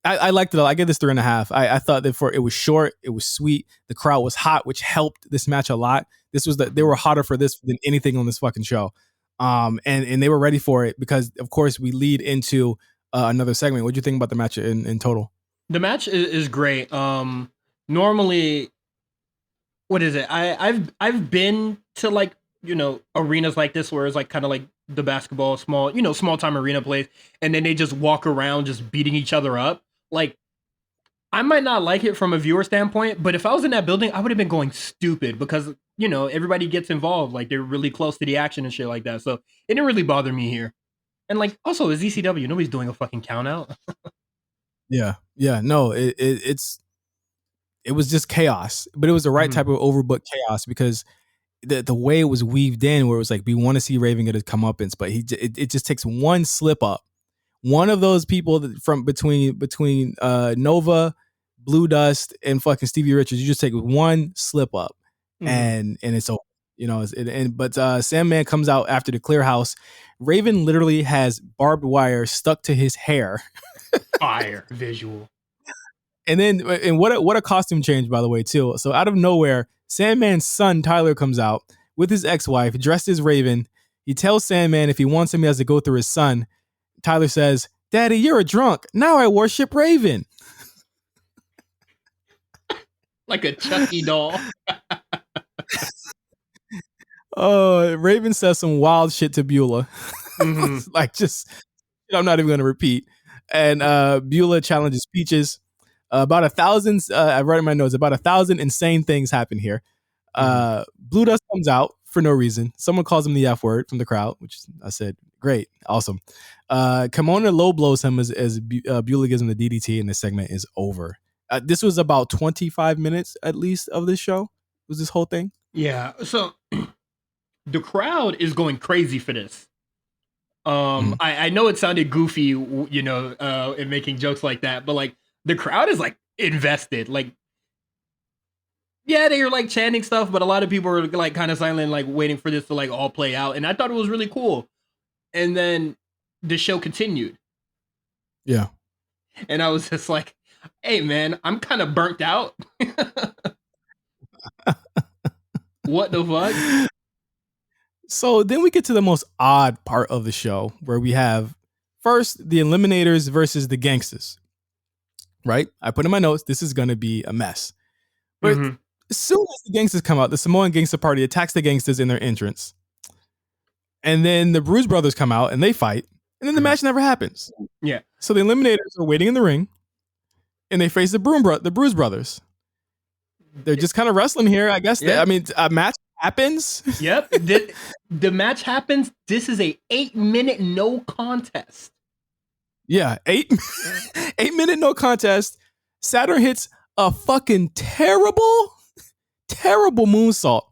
I liked it. I give this 3.5. I thought that it was short, it was sweet. The crowd was hot, which helped this match a lot. They were hotter for this than anything on this fucking show. And they were ready for it because, of course, we lead into another segment. What do you think about the match in total? The match is great. Normally, what is it? I've been to like, arenas like this where it's like kind of like the basketball small time arena place, and then they just walk around just beating each other up. Like, I might not like it from a viewer standpoint, but if I was in that building, I would have been going stupid because, everybody gets involved. Like, they're really close to the action and shit like that. So it didn't really bother me here. And like, also, it's ECW. Nobody's doing a fucking count out. Yeah. No, it was just chaos, but it was the right type of overbooked chaos because the way it was weaved in, where it was like, we want to see Raven get his comeuppance, but it just takes one slip up. One of those people from between Nova, Blue Dust, and fucking Stevie Richards, you just take one slip up, and it's over. But Sandman comes out after the clear house. Raven literally has barbed wire stuck to his hair. Fire visual. And what a costume change, by the way, too. So out of nowhere, Sandman's son Tyler comes out with his ex-wife dressed as Raven. He tells Sandman if he wants him, he has to go through his son. Tyler says, "Daddy, you're a drunk. Now I worship Raven." Like a Chucky doll. Oh, Raven says some wild shit to Beulah. Like, just, I'm not even going to repeat. And Beulah challenges Peaches. About 1,000, I wrote in my notes, about 1,000 insane things happen here. Blue Dust comes out for no reason. Someone calls him the F word from the crowd, which I said, Great. Awesome. Kimona low blows him as Beulah gives him the DDT, and this segment is over. This was about 25 minutes at least of this show. Was this whole thing? Yeah. So the crowd is going crazy for this. I know it sounded goofy, in making jokes like that, but like the crowd is like invested. Like, yeah, they were like chanting stuff, but a lot of people were like kind of silent, like waiting for this to like all play out. And I thought it was really cool. And then the show continued. Yeah. And I was just like, hey man, I'm kind of burnt out. What the fuck? So then we get to the most odd part of the show, where we have first the Eliminators versus the Gangsters. Right? I put in my notes, this is going to be a mess. But as soon as the Gangsters come out, the Samoan Gangster Party attacks the Gangsters in their entrance. And then the Bruise Brothers come out and they fight. And then the match never happens. Yeah. So the Eliminators are waiting in the ring. And they face the Bruise Brothers. They're just kind of wrestling here, I guess. Yeah. A match happens. Yep. The match happens. This is a 8-minute no contest. Yeah, 8-minute no contest. Saturn hits a fucking terrible moonsault.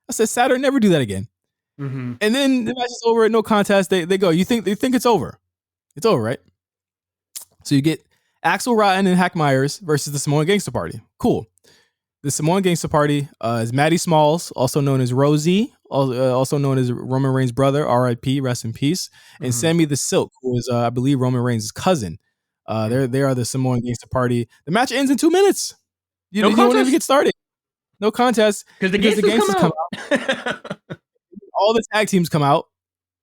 I said, Saturn, never do that again. And then the match is over at no contest. They go, they think it's over. It's over, right? So you get Axel Rotten and Hack Myers versus the Samoan Gangster Party. Cool. The Samoan Gangster Party is Maddie Smalls, also known as Rosie, also known as Roman Reigns' brother, R.I.P., rest in peace, and Sammy the Silk, who is, I believe, Roman Reigns' cousin. They are the Samoan Gangster Party. The match ends in 2 minutes. You don't even get started. No contest. Because the Gangsters come out. All the tag teams come out,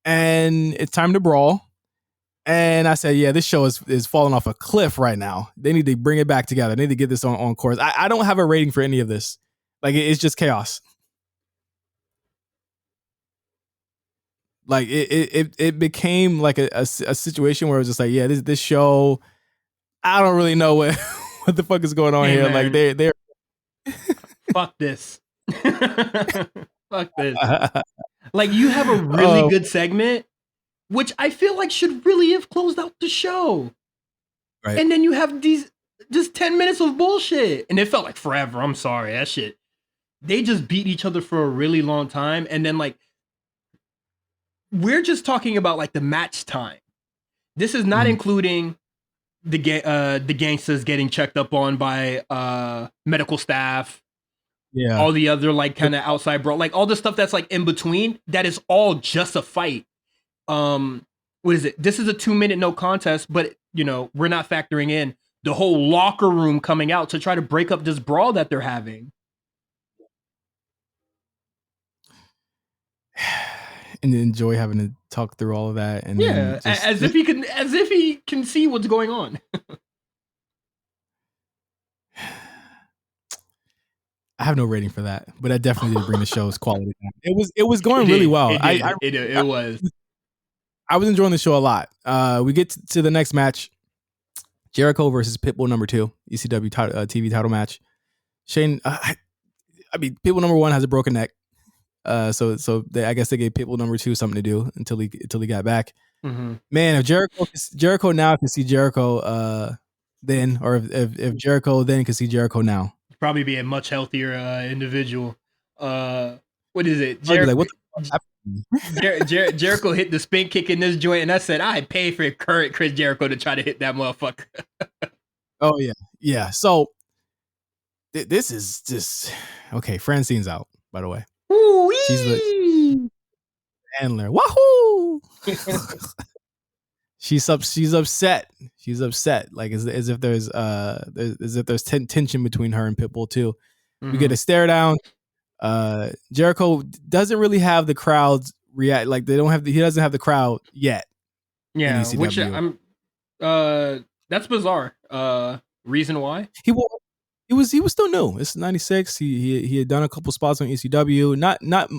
and it's time to brawl. And I said, yeah, this show is falling off a cliff right now. They need to bring it back together. They need to get this on course. I don't have a rating for any of this. Like, it's just chaos. Like, it became like a situation where it was just like, yeah, this show, I don't really know what the fuck is going on here. Man. Like, they're fuck this. Fuck this. Like, you have a really good segment, which I feel like should really have closed out the show. Right. And then you have these just 10 minutes of bullshit. And it felt like forever. I'm sorry. That shit. They just beat each other for a really long time. And then, like, we're just talking about, like, the match time. This is not including the gangsters getting checked up on by medical staff. Yeah. All the other, like, kind of outside brawl. Like, all the stuff that's, like, in between. That is all just a fight. What is it? This is a 2-minute no contest, but we're not factoring in the whole locker room coming out to try to break up this brawl that they're having. And enjoy having to talk through all of that, and yeah, as if he can see what's going on. I have no rating for that, but I definitely did bring the show's quality down. It was going really well. It was. I was enjoying the show a lot. We get to the next match. Jericho versus Pitbull number 2, ECW TV title match. Shane, Pitbull number 1 has a broken neck. So I guess they gave Pitbull number 2 something to do until he got back. Man, if Jericho now can see Jericho then, or if Jericho then can see Jericho now, probably be a much healthier individual. What is it? Jericho hit the spin kick in this joint, and I said I'd pay for current Chris Jericho to try to hit that motherfucker. Oh yeah. So this is just okay. Francine's out, by the way. Ooh-wee! She's the handler. Wahoo! She's upset. She's upset. Like as if there's tension between her and Pitbull too. We get a stare down. Jericho doesn't really have the crowds react. Like he doesn't have the crowd yet. Yeah, which that's bizarre. Reason why? He was still new. It's 96. He had done a couple spots on ECW. Not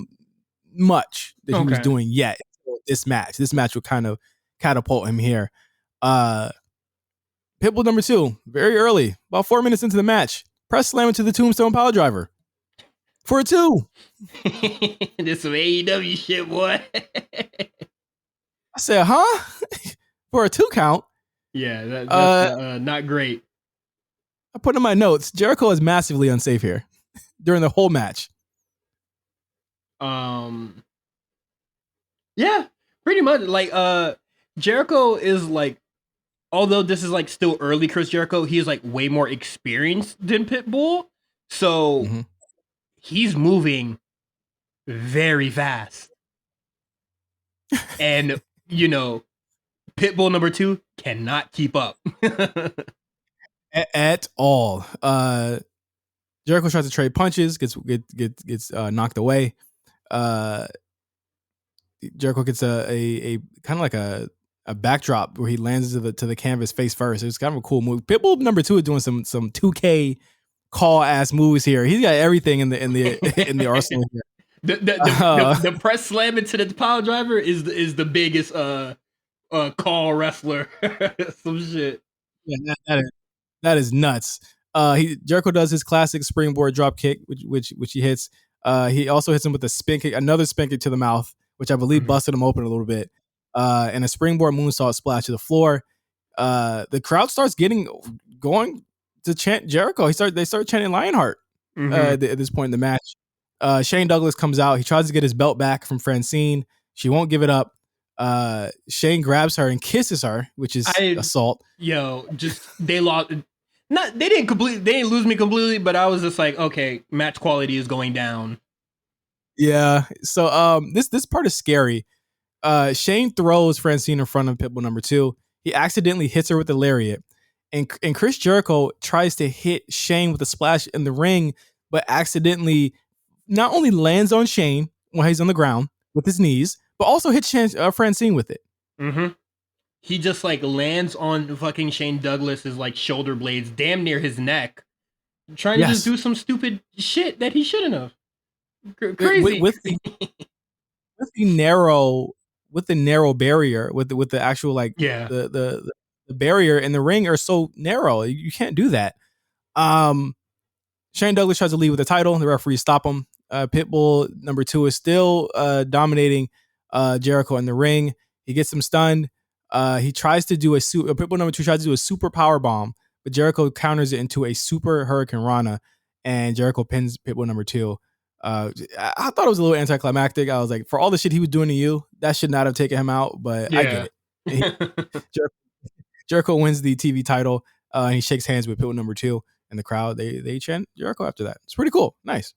much that he was doing yet. This match would kind of catapult him here. Pitbull number 2, very early, about 4 minutes into the match, press slam into the Tombstone Power Driver for a 2. This some AEW shit, boy. I said, huh? For a 2 count. Yeah, that's not great. I put in my notes, Jericho is massively unsafe here during the whole match. Yeah, pretty much. Like, Jericho is like, although this is like still early Chris Jericho, he is like way more experienced than Pitbull. So he's moving very fast. And, you know, Pitbull number 2 cannot keep up. At all. Jericho tries to trade punches, gets knocked away. Jericho gets a kind of like a backdrop where he lands to the canvas face first. It's kind of a cool move. Pitbull number 2 is doing some 2K call ass moves here. He's got everything in the arsenal here. The press slam into the pile driver is the biggest call wrestler. Some shit. Yeah, that is nuts. Jericho does his classic springboard drop kick, which he hits. He also hits him with a spin kick, another spin kick to the mouth, which I believe busted him open a little bit. And a springboard moonsault splash to the floor. The crowd starts going to chant Jericho. They start chanting Lionheart at this point in the match. Shane Douglas comes out. He tries to get his belt back from Francine. She won't give it up. Shane grabs her and kisses her, which is assault. Yo, just they lost. They didn't lose me completely, but I was just like, okay, match quality is going down. Yeah. So this part is scary. Shane throws Francine in front of Pitbull number 2. He accidentally hits her with the lariat, and Chris Jericho tries to hit Shane with a splash in the ring, but accidentally not only lands on Shane while he's on the ground with his knees, but also hits Francine with it. He just like lands on fucking Shane Douglas's like shoulder blades, damn near his neck, trying to just do some stupid shit that he shouldn't have. Crazy. With the narrow barrier, with the actual like the barrier in the ring are so narrow, you can't do that. Shane Douglas tries to leave with the title. The referees stop him. Pitbull number 2 is still dominating Jericho in the ring. He gets him stunned. He tries to do Pitbull number 2 tries to do a super power bomb, but Jericho counters it into a super Hurricane Rana, and Jericho pins Pitbull number 2. I thought it was a little anticlimactic. I was like, for all the shit he was doing to you, that should not have taken him out, but I get it. Jericho wins the TV title, and he shakes hands with Pitbull number 2, and the crowd, they chant Jericho after that. It's pretty cool. Nice.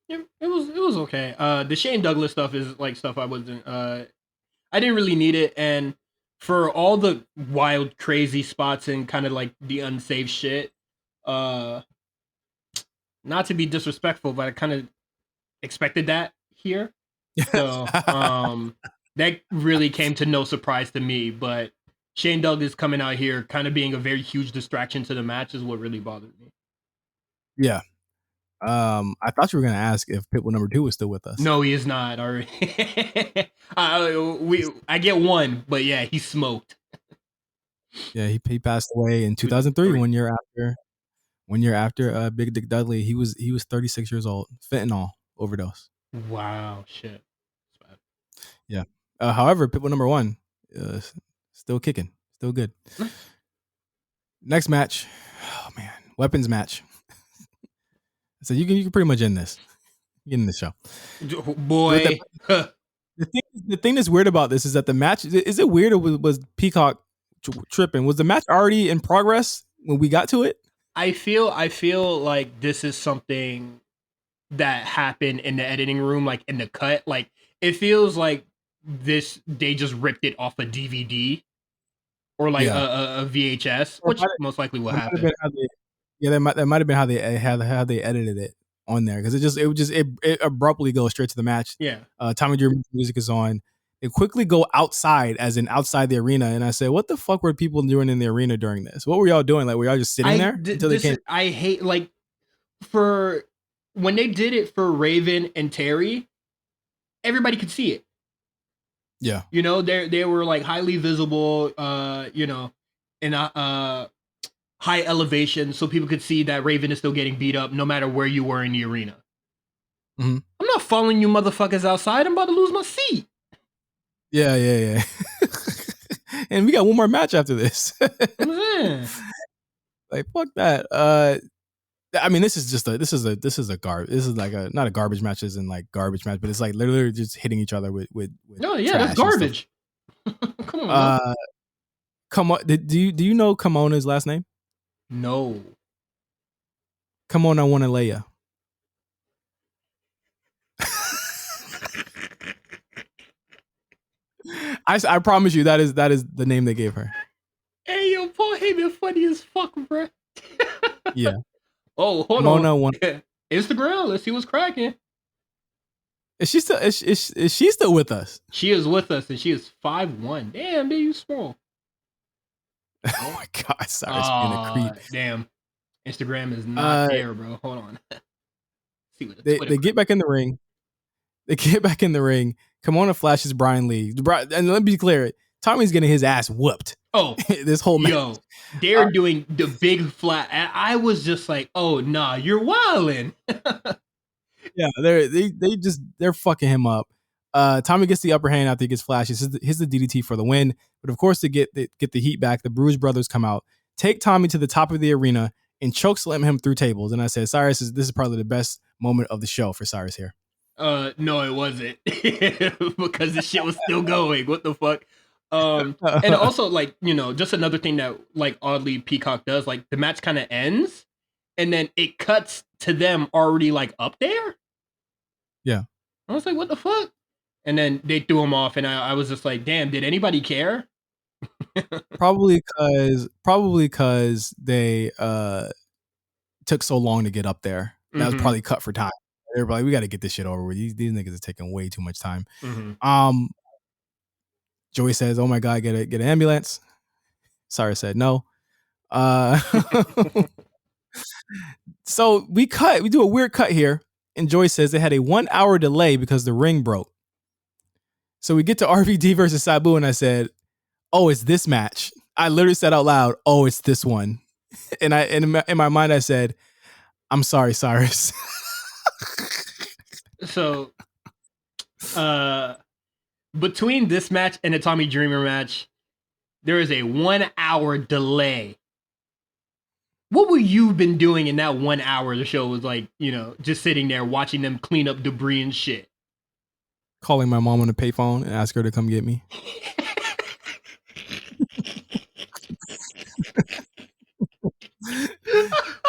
Yeah, it was okay. The Shane Douglas stuff is like stuff I wasn't I didn't really need it, and for all the wild crazy spots and kind of like the unsafe shit, not to be disrespectful, but I kind of expected that here. So that really came to no surprise to me, but Shane Douglas coming out here kind of being a very huge distraction to the match is what really bothered me. Yeah. I thought you were gonna ask if Pitbull number 2 was still with us. No, he is not. Already, I get one, but yeah, he smoked. Yeah, he passed away in 2003, 1 year after Big Dick Dudley. He was 36 years old. Fentanyl overdose. Wow, shit. Yeah. However, Pitbull number 1, still kicking, still good. Next match, oh man, weapons match. So you can pretty much end this. Get in the show, boy. The thing that's weird about this is that the match, is it weird or was Peacock tripping? Was the match already in progress when we got to it? I feel like this is something that happened in the editing room, like in the cut. Like it feels like they just ripped it off a DVD or like a VHS, which most likely will happen. That might have been how they edited it on there, because it abruptly goes straight to the match. Yeah. Tommy Dreamer's music is on. They quickly go outside, as in outside the arena, and I said, "What the fuck were people doing in the arena during this? What were y'all doing? Like, were y'all just sitting there until they came?" I hate, like, for when they did it for Raven and Terry, everybody could see it. Yeah, you know, they were like highly visible, you know, in a high elevation, so people could see that Raven is still getting beat up no matter where you were in the arena. I'm not following you motherfuckers outside. I'm about to lose my seat. Yeah. And we got one more match after this. Like fuck that. I mean, this is like not a garbage match as in like garbage match, but it's like literally just hitting each other with no, yeah, that's garbage. Come on. Come on. Do you know Kamona's last name? No. Come on, I want to lay ya. I promise you that is the name they gave her. Hey yo, Paul Heyman funny as fuck, bro. Yeah. Oh, hold on. Instagram. Let's see what's cracking. Is she still with us? She is with us, and she is 5'1". Damn, dude, you small. Oh my god, Cyrus being a creep. Damn, Instagram is not there, bro. Hold on. See what they get back in the ring. They get back in the ring. Kimona flashes Brian Lee, and let me be clear: Tommy's getting his ass whooped. Oh, this whole match. Yo, they're doing the big flat. I was just like, oh nah, you're wildin'. Yeah, they're fucking him up. Tommy gets the upper hand after he gets flashes. Here's the DDT for the win. But of course, to get the heat back, the Bruise Brothers come out, take Tommy to the top of the arena, and chokeslam him through tables. And I said, Cyrus, this is probably the best moment of the show for Cyrus here. No, it wasn't because the shit was still going. What the fuck? And also, like, you know, just another thing that like oddly Peacock does, like the match kind of ends, and then it cuts to them already like up there. Yeah, I was like, what the fuck? And then they threw him off, and I was just like, damn, did anybody care? Probably because they took so long to get up there. That was probably cut for time. They're like, we got to get this shit over with. These niggas are taking way too much time. Joey says, "Oh my god, get an ambulance." Cyrus said no. So we do a weird cut here, and Joey says they had a 1 hour delay because the ring broke. So we get to RVD versus Sabu, and I said, "Oh, it's this match." I literally said out loud, "Oh, it's this one," and in my mind I said, "I'm sorry, Cyrus." So, between this match and the Tommy Dreamer match, there is a 1 hour delay. What would you been doing in that 1 hour? The show was like, you know, just sitting there watching them clean up debris and shit. Calling my mom on the payphone and ask her to come get me.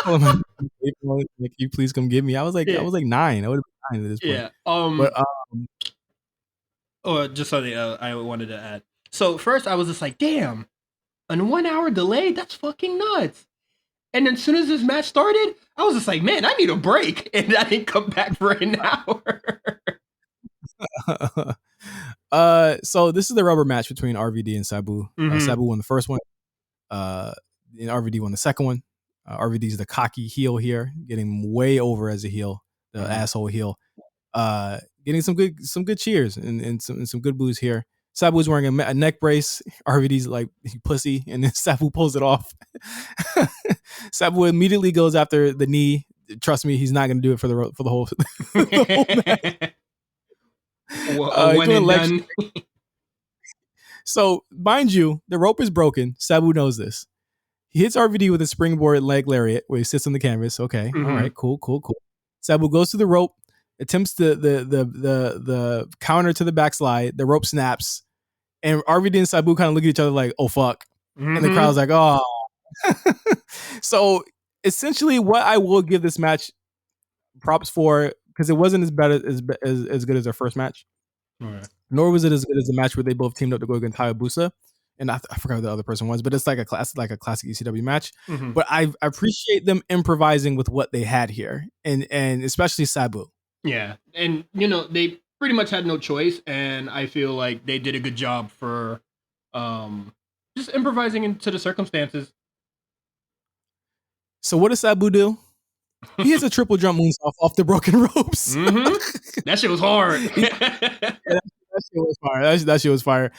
Can you please come get me? I was like 9. I would have been 9 at this point. Yeah. Just something I wanted to add. So first I was just like, damn, a 1 hour delay? That's fucking nuts. And then as soon as this match started, I was just like, man, I need a break. And I didn't come back for an hour. So this is the rubber match between RVD and Sabu. Sabu won the first one. And RVD won the second one. RVD's the cocky heel here, getting way over as a heel, the asshole heel. Getting some good cheers and some good boos here. Sabu's wearing a neck brace. RVD's like pussy, and then Sabu pulls it off. Sabu immediately goes after the knee. Trust me, he's not going to do it for the whole. The whole one and done. So, mind you, the rope is broken. Sabu knows this. He hits RVD with a springboard leg lariat where he sits on the canvas. Okay, all right, cool. Sabu goes to the rope, attempts the counter to the backslide. The rope snaps, and RVD and Sabu kind of look at each other like, "Oh fuck," and the crowd's like, "Oh." So essentially, what I will give this match props for, because it wasn't as good as their first match. Right. Nor was it as good as the match where they both teamed up to go against Hayabusa, and I forgot who the other person was, but it's like a classic ECW match. But I appreciate them improvising with what they had here, and especially Sabu. Yeah, and you know they pretty much had no choice, and I feel like they did a good job for just improvising into the circumstances. So what does Sabu do? He hits a triple jump moonsault off the broken ropes. That shit was hard. That shit was fire.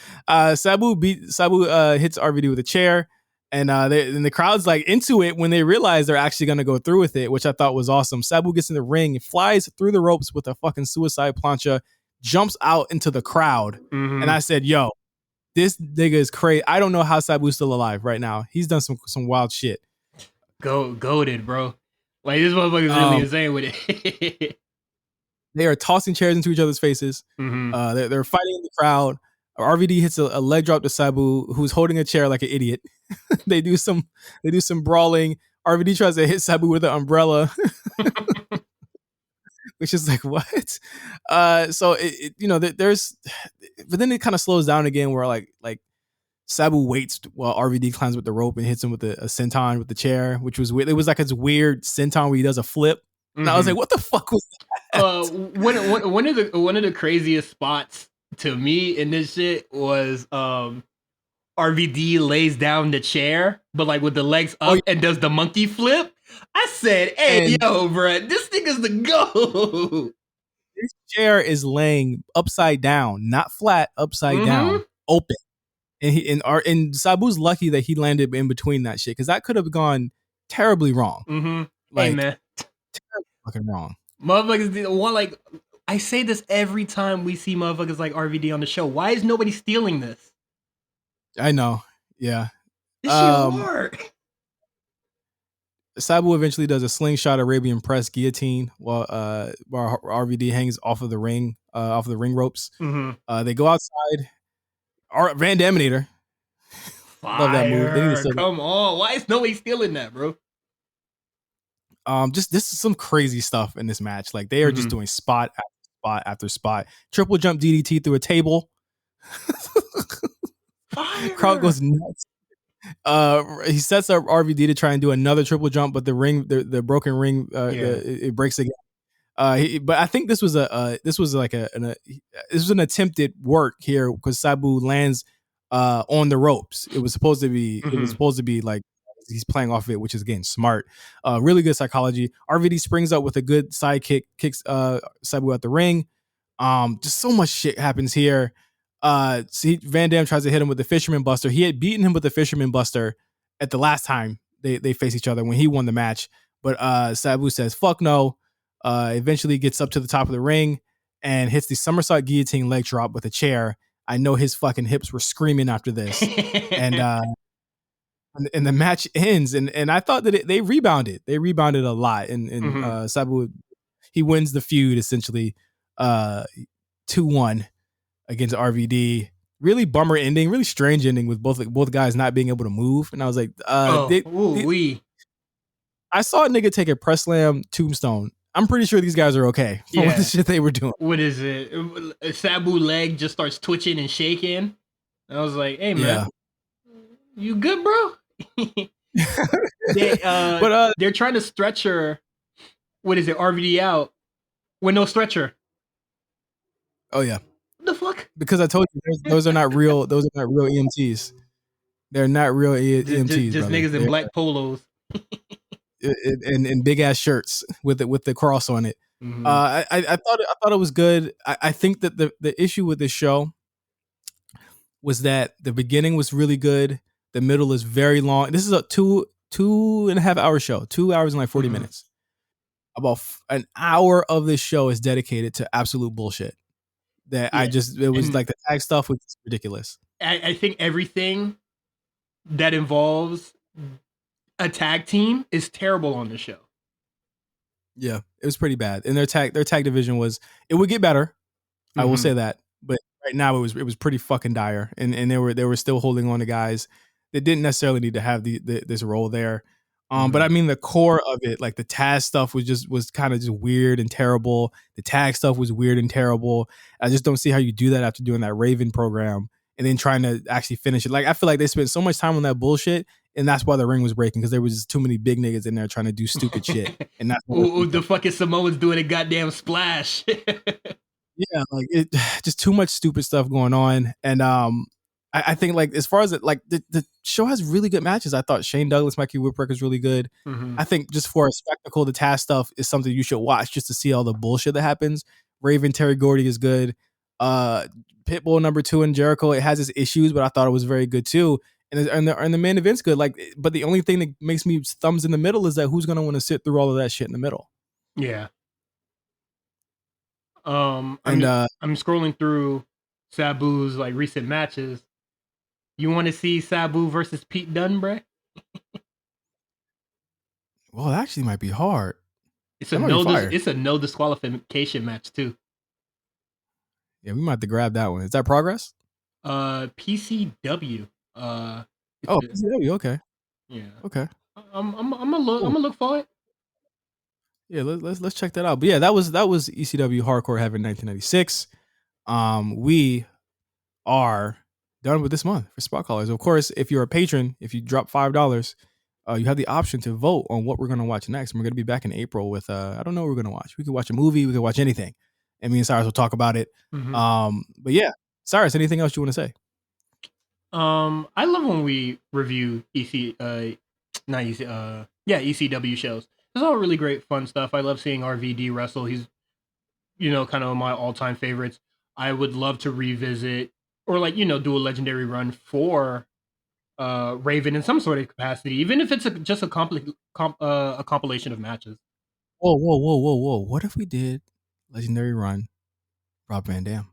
Sabu hits RVD with a chair, and the crowd's like into it when they realize they're actually going to go through with it, which I thought was awesome. Sabu gets in the ring, flies through the ropes with a fucking suicide plancha, jumps out into the crowd, and I said, "Yo, this nigga is crazy. I don't know how Sabu's still alive right now. He's done some wild shit. Goated, bro. Like this motherfucker's really insane with it. They are tossing chairs into each other's faces. They're fighting in the crowd. RVD hits a leg drop to Sabu, who's holding a chair like an idiot. They do some brawling. RVD tries to hit Sabu with an umbrella, which is like, what? So there's, but then it kind of slows down again, where like Sabu waits while RVD climbs with the rope and hits him with a senton with the chair, which was weird. It was like his weird senton where he does a flip. And I was like, what the fuck was that? One of the craziest spots to me in this shit was RVD lays down the chair, but like with the legs up and does the monkey flip. I said, hey, yo, bro, this nigga's the GOAT. This chair is laying upside down, not flat, upside down, open. And Sabu's lucky that he landed in between that shit, because that could have gone terribly wrong. Like, hey, man. Terribly fucking wrong. Motherfuckers want, like, I say this every time we see motherfuckers like RVD on the show. Why is nobody stealing this? I know. Yeah. This shit hard. Sabu eventually does a slingshot Arabian press guillotine while RVD hangs off of the ring ropes. They go outside. Van Daminator. Love that move. Come on. Why is nobody stealing that, bro? Just this is some crazy stuff in this match. Like, they are just doing spot after spot after spot. Triple jump DDT through a table. Crowd goes nuts. He sets up RVD to try and do another triple jump, but the broken ring, it breaks again. But I think this was an attempted work here, because Sabu lands on the ropes. It was supposed to be like he's playing off of it, which is, again, smart. Really good psychology. RVD springs up with a good side kick, kicks Sabu out the ring. Just so much shit happens here. Van Dam tries to hit him with the Fisherman Buster. He had beaten him with the Fisherman Buster at the last time they faced each other when he won the match. But Sabu says, fuck no. Eventually gets up to the top of the ring and hits the somersault guillotine leg drop with a chair. I know his fucking hips were screaming after this. And the match ends. And I thought that they rebounded. They rebounded a lot. And Sabu, he wins the feud essentially 2-1 against RVD. Really bummer ending, really strange ending with both guys not being able to move. And I was like, I saw a nigga take a press slam tombstone. I'm pretty sure these guys are okay with the shit they were doing. What is it? Sabu leg just starts twitching and shaking. I was like, hey, man, you good, bro? They're trying to stretcher, what is it, RVD out with no stretcher. Oh, yeah. What the fuck? Because I told you, those are not real EMTs. They're not real EMTs. Just niggas in black polos. And big ass shirts with the cross on it. I thought it was good. I think that the issue with this show was that the beginning was really good. The middle is very long. This is a 2.5 hour show, 2 hours and like 40 minutes. About an hour of this show is dedicated to absolute bullshit. It was like the tag stuff was ridiculous. I think everything that involves a tag team is terrible on the show. Yeah, it was pretty bad. And their tag division it would get better. I will say that. But right now it was pretty fucking dire. And they were still holding on to guys that didn't necessarily need to have this role there. But I mean, the core of it, like the Taz stuff was kind of just weird and terrible. The tag stuff was weird and terrible. I just don't see how you do that after doing that Raven program and then trying to actually finish it. Like, I feel like they spent so much time on that bullshit, and that's why the ring was breaking, because there was just too many big niggas in there trying to do stupid shit. And that's the fucking Samoans doing a goddamn splash. Yeah, like it, just too much stupid stuff going on. And I think, like, as far as it, like, the show has really good matches. I thought Shane Douglas, Mikey Whipwreck is really good. I think just for a spectacle, the Taz stuff is something you should watch just to see all the bullshit that happens. Raven, Terry Gordy is good. Pitbull number 2 in Jericho, it has its issues, but I thought it was very good too. And the main event's good. Like, but the only thing that makes me thumbs in the middle is that who's gonna want to sit through all of that shit in the middle? Yeah. I'm And I'm scrolling through Sabu's like recent matches. You want to see Sabu versus Pete Dunne, bruh? well, it actually might be hard. It's That might be fire. it's a no disqualification match too. Yeah, we might have to grab that one. Is that Progress? PCW. Oh, PCW. Okay. Yeah. Okay. I'm gonna look for it. Yeah, let's check that out. But yeah, that was ECW Hardcore Heaven 1996. We are done with this month for Spot Callers. Of course, if you're a patron, if you drop $5, you have the option to vote on what we're gonna watch next. And we're gonna be back in April with I don't know what we're gonna watch. We could watch a movie, we could watch anything, and me and Cyrus will talk about it. But yeah, Cyrus, anything else you want to say? I love when we review ECW shows. It's all really great fun stuff. I love seeing RVD wrestle. He's kind of my all-time favorites. I would love to revisit or do a legendary run for Raven in some sort of capacity, even if it's just a compilation of matches. Whoa. What if we did legendary run Rob Van Dam?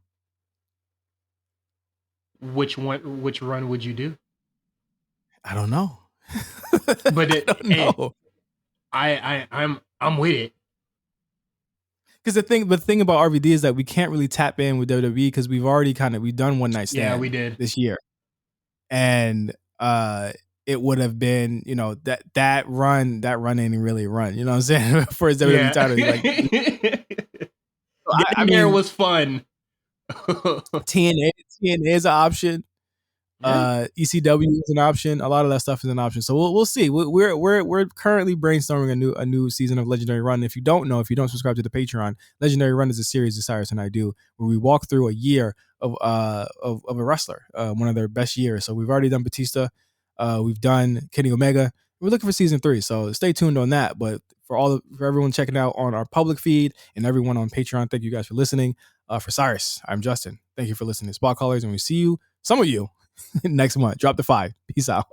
Which run would you do? I don't know. But I don't know. I'm with it. Because the thing about RVD is that we can't really tap in with WWE because we've done One Night Stand. Yeah, we did this year, and it would have been that run ain't really a run. You know what I'm saying? For his WWE title, I mean, it was fun. TNA is an option. ECW is an option. A lot of that stuff is an option. So we'll see. We're currently brainstorming a new season of Legendary Run. If you don't subscribe to the Patreon, Legendary Run is a series that Cyrus and I do where we walk through a year of a wrestler, one of their best years. So we've already done Batista, we've done Kenny Omega. We're looking for season 3, so stay tuned on that. But for everyone checking out on our public feed and everyone on Patreon, thank you guys for listening. For Cyrus, I'm Justin. Thank you for listening to Spot Callers, and we see you, some of you, next month. Drop the 5. Peace out.